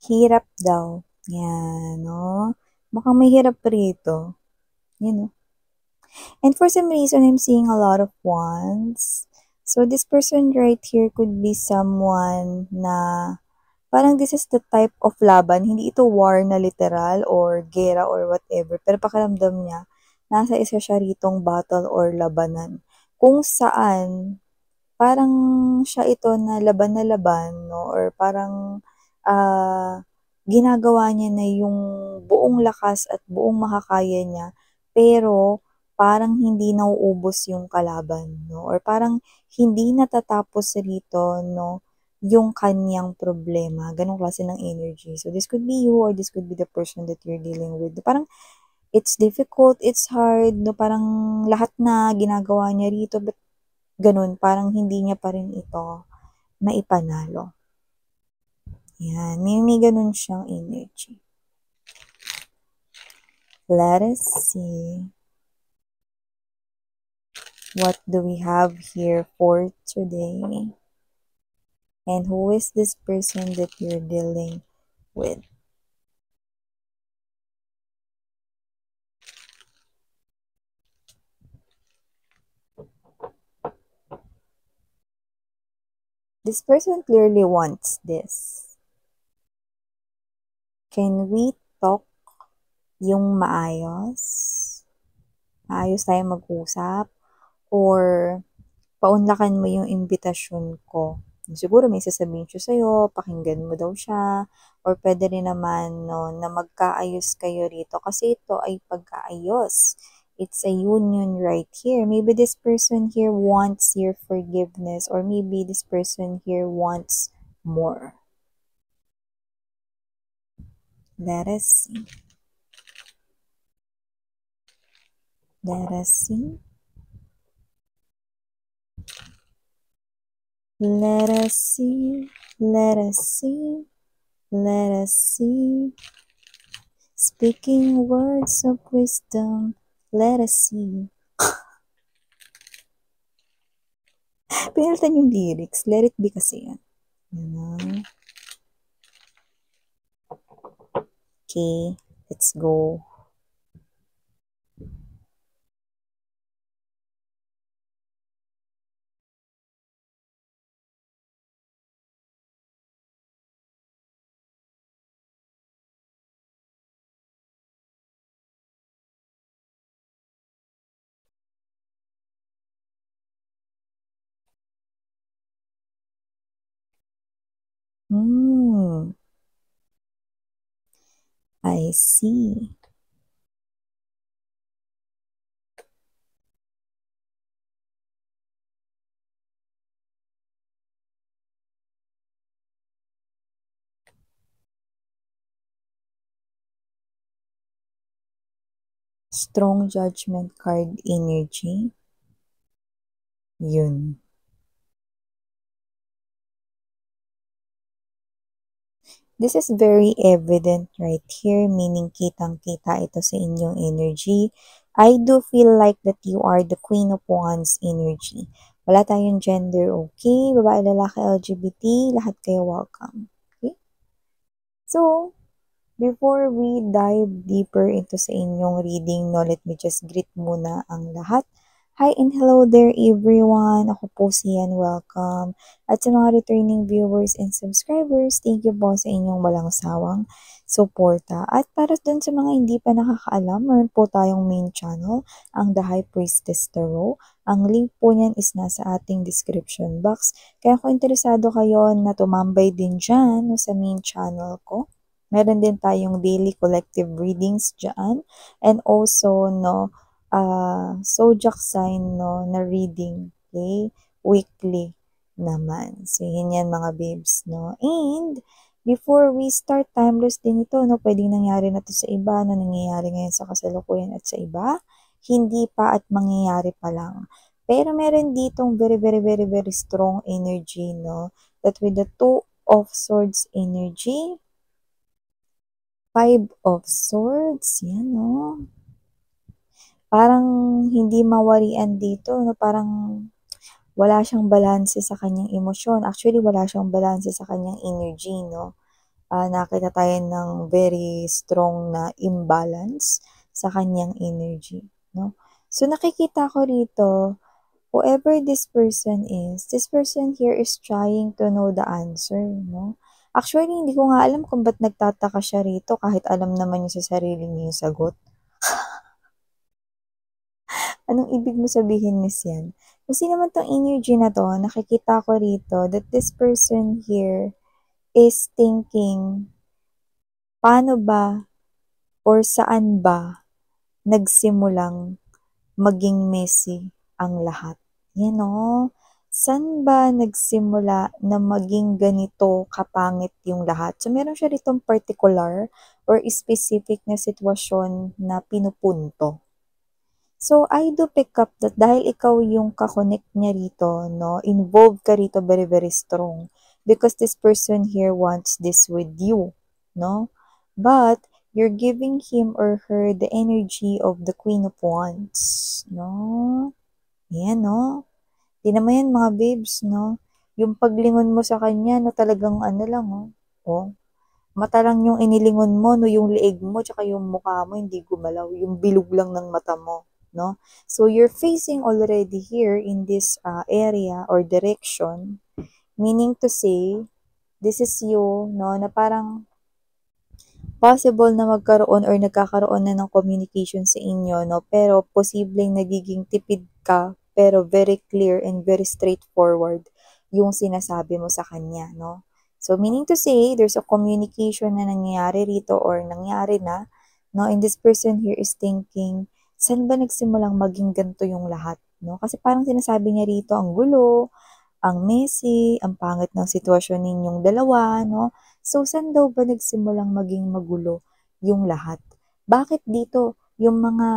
Hirap daw. Yan, no? Mukhang may hirap rito. You know. And for some reason, I'm seeing a lot of ones. So this person right here could be someone na parang this is the type of laban. Hindi ito war na literal or gera or whatever. Pero pakiramdam niya, nasa isa siya ritong battle or labanan. Kung saan, parang siya ito na laban, no? Or parang ginagawa niya na yung buong lakas at buong makakaya niya, pero parang hindi nauubos yung kalaban, no? Or parang hindi natatapos rito, no? Yung kanyang problema. Ganong klase ng energy. So, this could be you or this could be the person that you're dealing with. Parang, it's difficult, it's hard, no? Parang lahat na ginagawa niya rito, but ganun, parang hindi niya pa rin ito maipanalo. Yan, may ganun siyang energy. Let us see. What do we have here for today? And who is this person that you're dealing with? This person clearly wants this. Can we talk yung maayos? Maayos tayo mag-usap? Or paunlakan mo yung imbitasyon ko? Siguro may sasabihin siya sa'yo, pakinggan mo daw siya, or pwede rin naman no, na magkaayos kayo rito kasi ito ay pagkaayos. It's a union right here. Maybe this person here wants your forgiveness or maybe this person here wants more. Let us see. Let us see. Let us see. Let us see. Let us see. Speaking words of wisdom. Let us see. Pinalitan yung lyrics. Let it be kasi yan. Okay, let's go. I see. Strong judgment card energy. Yun. This is very evident right here, meaning kitang-kita ito sa inyong energy. I do feel like that you are the Queen of Wands energy. Wala tayong gender, okay? Babae, lalaki, LGBT, lahat kayo welcome. Okay? So, before we dive deeper into sa inyong reading, no, let me just greet muna ang lahat. Hi and hello there everyone. Ako po si Yan. Welcome. At sa mga returning viewers and subscribers, thank you po sa inyong walang sawang suporta. At para dun sa mga hindi pa nakakaalam, meron po tayong main channel, ang The High Priestess Tarot. Ang link po niyan is nasa ating description box. Kaya kung interesado kayo na tumambay din dyan no, sa main channel ko, meron din tayong daily collective readings dyan. And also, no, zodiac sign, no, na reading, okay? Weekly naman. So, yun yan mga babes, no? And, before we start, timeless din ito, no? Pwedeng nangyari na to sa iba, no? Nangyayari ngayon sa kasalukuyan at sa iba. Hindi pa at mangyayari pa lang. Pero meron ditong very, very, very, very strong energy, no? That with the Two of Swords energy, Five of Swords, yan, no? Parang hindi mawarian dito, no? Parang wala siyang balanse sa kanyang emosyon. Actually, wala siyang balanse sa kanyang energy, no? nakita tayo ng very strong na imbalance sa kanyang energy, no? So, nakikita ko rito, whoever this person here is trying to know the answer, no? Actually, hindi ko nga alam kung ba't nagtataka siya rito kahit alam naman niya sa sarili niya yung sagot. Anong ibig mo sabihin, Miss Yan? Kasi naman tong energy na to, nakikita ko rito that this person here is thinking, paano ba or saan ba nagsimulang maging messy ang lahat? Yan o. Saan ba nagsimula na maging ganito kapangit yung lahat? So, meron siya ditong particular or specific na sitwasyon na pinupunto. So, I do pick up that dahil ikaw yung kakonect niya rito, no, involved ka rito very, very strong because this person here wants this with you, no? But, you're giving him or her the energy of the Queen of Wands, no? Yan, no? Tingnan mo yan, mga babes, no? Yung paglingon mo sa kanya, no, talagang ano lang, oh. Oh, mata lang yung inilingon mo, no, yung leeg mo, tsaka yung mukha mo, hindi gumalaw. Yung bilog lang ng mata mo, no? So, you're facing already here in this area or direction, meaning to say, this is you, no, na parang possible na magkaroon or nagkakaroon na ng communication sa inyo, no? Pero posibleng nagiging tipid ka, pero very clear and very straightforward yung sinasabi mo sa kanya, no? So, meaning to say, there's a communication na nangyayari rito or nangyari na, no? And this person here is thinking, saan ba nagsimulang maging ganito yung lahat, no? Kasi parang sinasabi niya rito, ang gulo, ang messy, ang pangit ng sitwasyon ninyong dalawa, no? So, saan daw ba nagsimulang maging magulo yung lahat? Bakit dito yung mga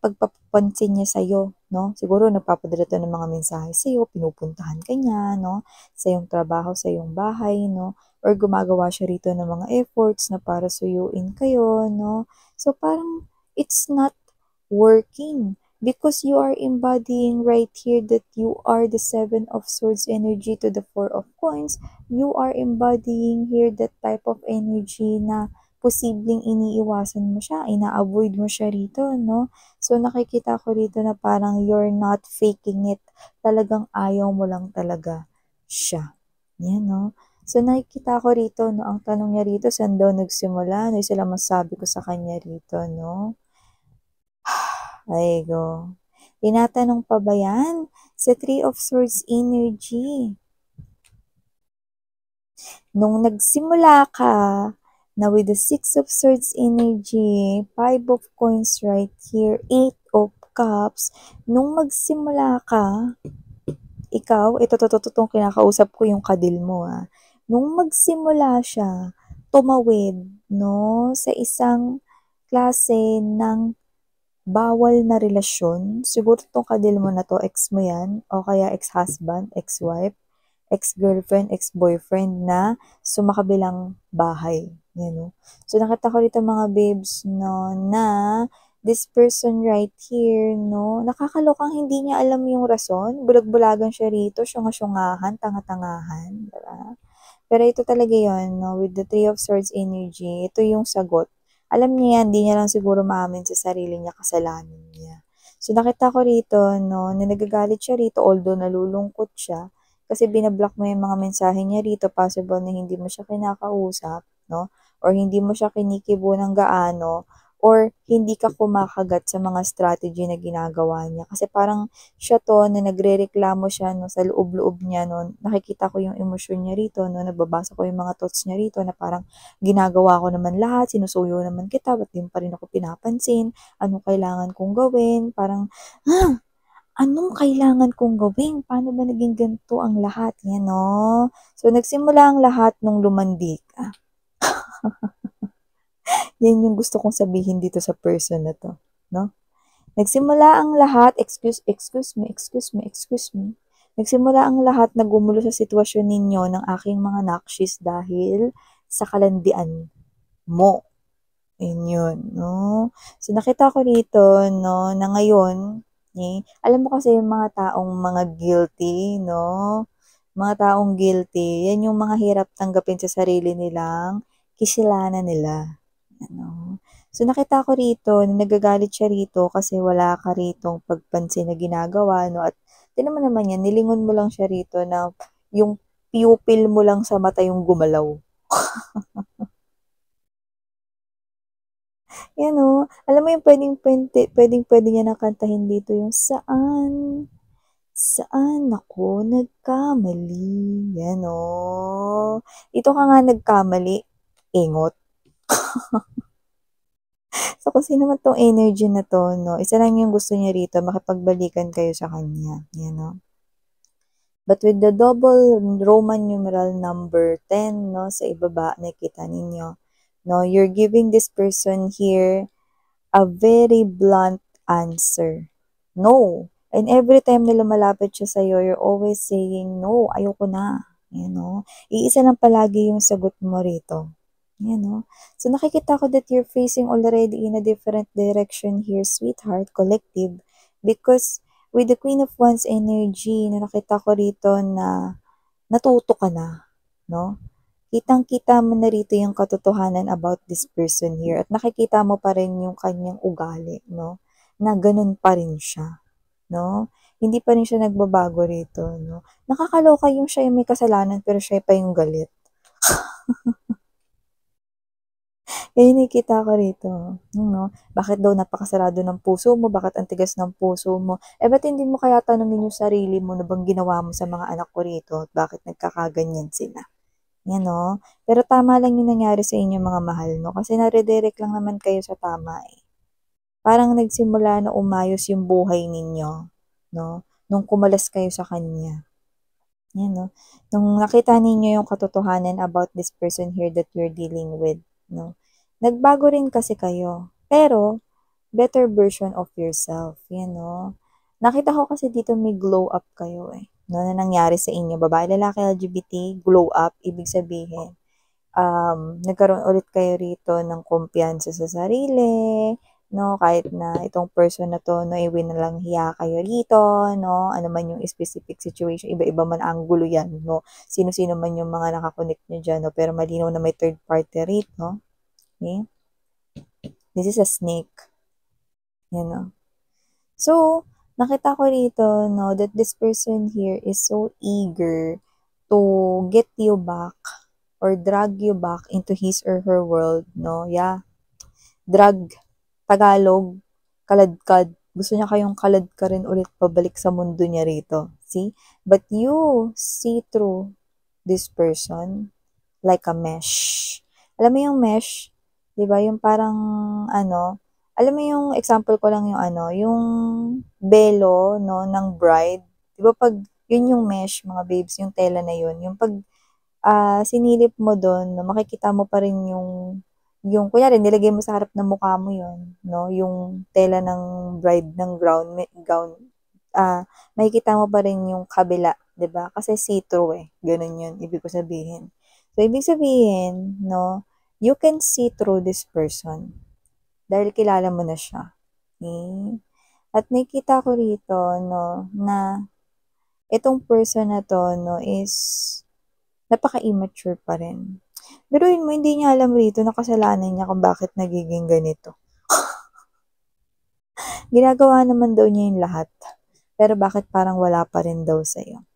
pagpapansin niya sa'yo, no? Siguro nagpapadala to ng mga mensahe sa'yo, pinupuntahan ka niya, no? Sa iyong trabaho, sa iyong bahay, no? Or gumagawa siya rito ng mga efforts na para suyuin kayo, no? So, parang it's not working because you are embodying right here that you are the Seven of Swords energy to the Four of Coins. You are embodying here that type of energy na posibleng iniiwasan mo siya, ina-avoid mo siya rito, no? So, nakikita ko rito na parang you're not faking it. Talagang ayaw mo lang talaga siya. Yan, no? So, nakikita ko rito, no? Ang tanong niya rito, saan daw nagsimula? Ano yung sila masabi ko sa kanya rito, no? Ay, go. Tinatanong pa ba yan? Sa Three of Swords energy. Nung nagsimula ka na with the Six of Swords energy, Five of Coins right here, Eight of Cups, nung magsimula ka, ikaw, itong kinakausap ko yung kadil mo Nung magsimula siya, tumawid, no, sa isang klase ng bawal na relasyon, siguro itong kadil mo na to, ex mo yan, o kaya ex-husband, ex-wife, ex-girlfriend, ex-boyfriend na sumakabilang bahay. Yan, no? So, nakita ko dito mga babes, no, na this person right here, no, nakakalokang hindi niya alam yung rason, bulag-bulagan siya rito, syunga-syungahan, tanga-tangahan, diba? Pero ito talaga yon, no, with the Three of Swords energy, ito yung sagot. Alam niya yan, di niya lang siguro maamin sa sarili niya, kasalanan niya. So, nakita ko rito, no, na nagagalit siya rito, although nalulungkot siya, kasi binablock mo yung mga mensahe niya rito, possible na hindi mo siya kinakausap, no, or hindi mo siya kinikibo ng gaano, or hindi ka kumakagat sa mga strategy na ginagawa niya. Kasi parang siya to na nagrereklamo siya no, sa loob-loob niya no, nakikita ko yung emosyon niya rito no, nababasa ko yung mga thoughts niya rito na parang ginagawa ko naman lahat, sinusuyo naman kita, ba't di pa rin ako pinapansin, anong kailangan kong gawin, parang, anong kailangan kong gawin? Paano ba naging ganito ang lahat? Yan, no? So, nagsimula ang lahat nung lumandi ka. Yan yung gusto kong sabihin dito sa person na to, no? Nagsimula ang lahat, excuse me. Nagsimula ang lahat na gumulo sa sitwasyon ninyo ng aking mga nakshis dahil sa kalandian mo. Yun, no? So, nakita ko rito, no, na ngayon, alam mo kasi yung mga taong mga guilty, no? Mga taong guilty, yan yung mga hirap tanggapin sa sarili nilang Kasalanan nila. Ano. So, nakita ko rito na nagagalit siya rito kasi wala ka ritong pagpansin na ginagawa, no? At tignan mo naman yan, nilingon mo lang siya rito na yung pupil mo lang sa mata yung gumalaw. Yan o. Alam mo yung pwedeng niya na kantahin dito yung saan ako nagkamali. Yan o. Dito ka nga nagkamali. Ingot. So, kasi naman tong energy na to, no, isa lang yung gusto niya rito, makipagbalikan kayo sa kanya. Yan, no. But with the double Roman numeral number 10, no, sa ibaba, nakita ninyo, no, you're giving this person here a very blunt answer. No. And every time na lumalapit siya sa'yo, you're always saying, no, ayoko na. You know? Iisa lang palagi yung sagot mo rito. You know? So, nakikita ko that you're facing already in a different direction here, sweetheart, collective. Because with the Queen of Wands energy, na nakita ko rito na natuto ka na. No? Kitang-kita mo na rito yung katotohanan about this person here at nakikita mo pa rin yung kanyang ugali, no? Na ganun pa rin siya, no? Hindi pa rin siya nagbabago rito, no? Nakakaloka yung siya yung may kasalanan pero siya pa yung galit. Eh, nakikita ko rito, no? Bakit daw napakasarado ng puso mo? Bakit ang tigas ng puso mo? Eh, ba't hindi mo kaya tanongin yung sarili mo na bang ginawa mo sa mga anak ko rito? At bakit nagkakaganyan sila? Yan, no? Pero tama lang yung nangyari sa inyo mga mahal, no? Kasi nare-direct lang naman kayo sa tama, eh. Parang nagsimula na umayos yung buhay ninyo, no? Nung kumalas kayo sa kanya. Yan, no? Nung nakita ninyo yung katotohanan about this person here that you're dealing with, no? Nagbago rin kasi kayo. Pero, better version of yourself, yan, no? Nakita ko kasi dito may glow up kayo, eh. No, na nangyari sa inyo, babae, lalaki, LGBT, glow up, ibig sabihin, nagkaroon ulit kayo rito ng kumpiyansa sa sarili, no, kahit na itong person na to, no, walang hiya kayo rito, no, ano man yung specific situation, iba-iba man ang gulo yan, no, sino-sino man yung mga nakakonect nyo dyan, no, pero malinaw na may third party rito, okay? This is a snake, you know. So, nakita ko rito, no, that this person here is so eager to get you back or drag you back into his or her world, no? Yeah. Drag, Tagalog, kaladkad. Gusto niya kayong kalad ka rin ulit pabalik sa mundo niya rito. See? But you see through this person like a mesh. Alam mo yung mesh? 'Di ba? Yung parang ano, alam mo yung example ko lang yung ano, yung belo no ng bride. 'Di ba pag yun yung mesh, mga babes, yung tela na yun. Yung pag sinilip mo doon, no, makikita mo pa rin yung kunyari nilagay mo sa harap ng mukha mo yun, no, yung tela ng bride ng gown, makikita mo pa rin yung kabila, 'di ba? Kasi see-through eh. Ganun yun, ibig ko sabihin. So, ibig sabihin, no, you can see through this person dahil kilala mo na siya. Okay? At nakita ko rito, no, na itong person na to, no, is napaka-immature pa rin. Biruin mo, hindi niya alam rito na kasalanan niya kung bakit nagiging ganito. Ginagawa naman daw niya yung lahat. Pero bakit parang wala pa rin daw sa'yo?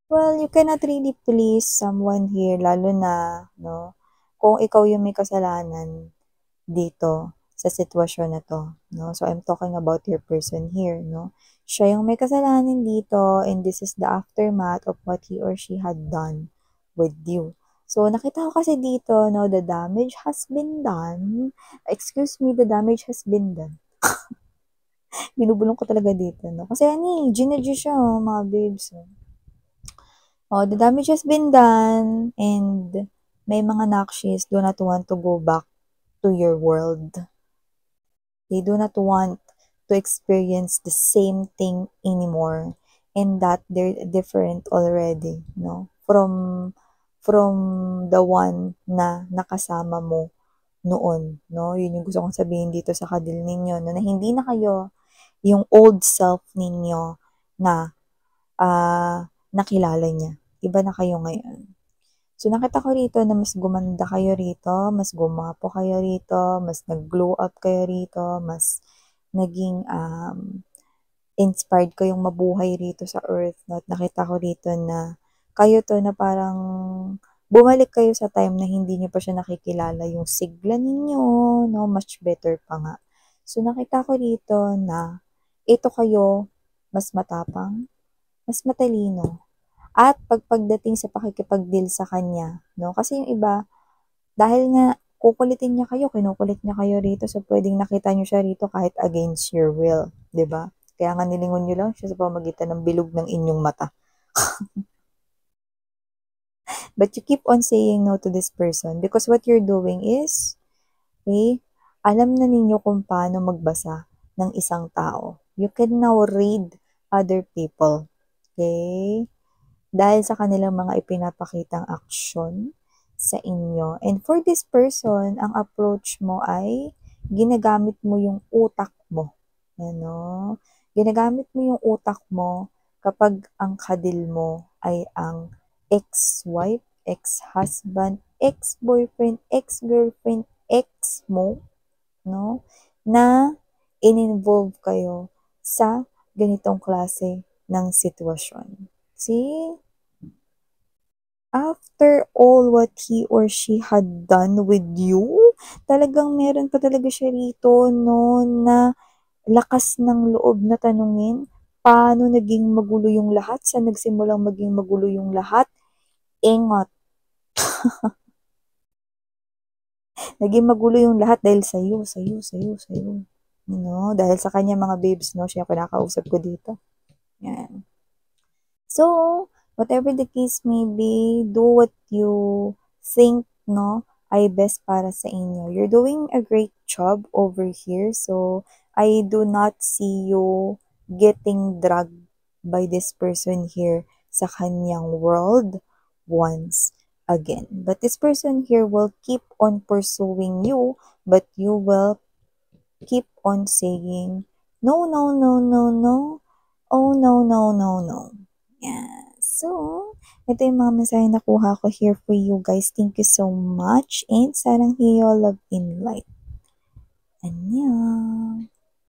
Well, you cannot really please someone here, lalo na, no, kung ikaw yung may kasalanan dito sa sitwasyon na to, no? So, I'm talking about your person here, no? Siya yung may kasalanan dito and this is the aftermath of what he or she had done with you. So, nakita ko kasi dito, no, the damage has been done. Excuse me, the damage has been done. Binubulong ko talaga dito, no? Kasi ginadyo siya, oh, mga babes. Oh, the damage has been done and may mga nakshis do not want to go back to your world. They do not want to experience the same thing anymore and that they're different already, no? From the one na nakasama mo noon, no? Yun yung gusto kong sabihin dito sa kadil ninyo, no? Na hindi na kayo yung old self ninyo na nakilala niya. Iba na kayo ngayon. So, nakita ko rito na mas gumanda kayo rito, mas gumapo kayo rito, mas nag-glow up kayo rito, mas naging inspired kayong mabuhay rito sa earth, 'no, at nakita ko rito na kayo 'to na parang bumalik kayo sa time na hindi niyo pa siya nakikilala yung sigla ninyo, 'no, much better pa nga. So, nakita ko rito na ito kayo mas matapang, mas matalino, at pagdating sa pakikipag-deal sa kanya, 'no, kasi yung iba dahil nga kukulitin niya kayo, kinukulit niya kayo rito, so puwedeng nakita niyo siya rito kahit against your will, 'di ba? Kaya nga nilingon niyo lang siya sa pamamagitan ng bilog ng inyong mata. But you keep on saying no to this person because what you're doing is, okay, alam na ninyo kung paano magbasa ng isang tao. You can now read other people, okay? Dahil sa kanilang mga ipinapakitang aksyon sa inyo. And for this person, ang approach mo ay ginagamit mo yung utak mo. Ano? Ginagamit mo yung utak mo kapag ang kadil mo ay ang ex-wife, ex-husband, ex-boyfriend, ex-girlfriend, ex mo, no? Na in-involve kayo sa ganitong klase ng sitwasyon. See? After all what he or she had done with you, talagang meron pa talaga siya rito 'no, na lakas ng loob na tanungin, paano naging magulo yung lahat, saan nagsimulang maging magulo yung lahat? Engot, naging magulo yung lahat dahil sa'yo, sa'yo, sa'yo, sa'yo. Dahil sa kanya mga babes 'no, siya yung kinakausap ko dito, yan. So, whatever the case may be, do what you think, no, ay best para sa inyo. You're doing a great job over here. So, I do not see you getting dragged by this person here sa kanyang world once again. But this person here will keep on pursuing you, but you will keep on saying, no, no, no, no, no. Oh, no, no, no, no. Yeah. So, ito yung mga mensahe na nakuha ko here for you guys. Thank you so much. And sarang heal, love, in light. Annyeong.